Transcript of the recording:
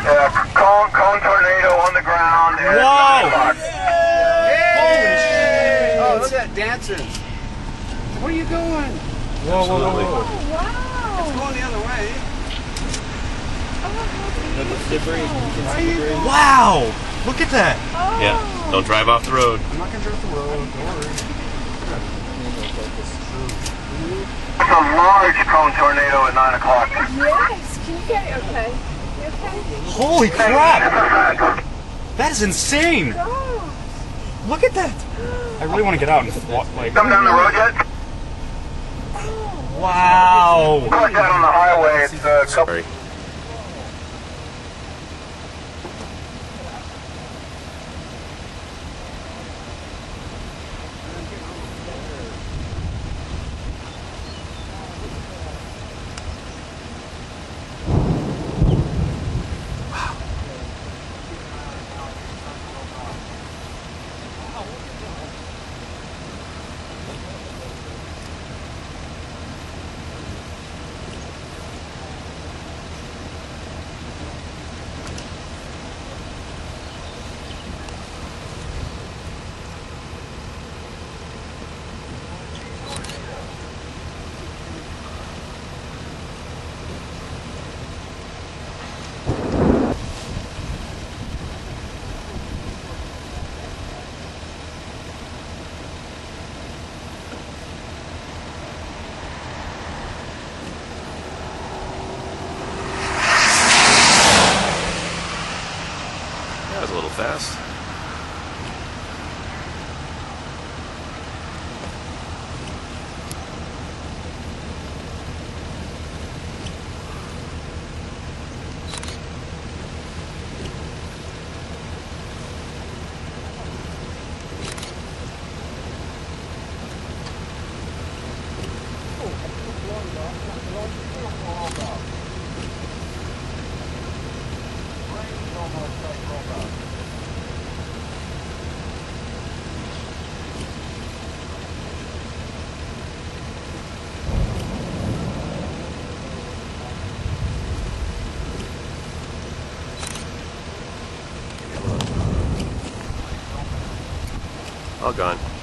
Cone tornado on the ground. Whoa! Holy shit! Oh, look at that dancing. Where are you going? Whoa, whoa, whoa, whoa. Oh, wow. It's going the other way. Wow! Look at that! Oh. Yeah, don't drive off the road. I'm not going to drive the road. Don't worry. It's a large cone tornado at 9 o'clock. Yes. Can you get it okay? You okay? Holy crap! That is insane! Oh. Look at that! I really want to get out and walk, like... Come down the road yet? Wow! Like that on the highway. It's a couple. Sorry. That was a little fast. All gone.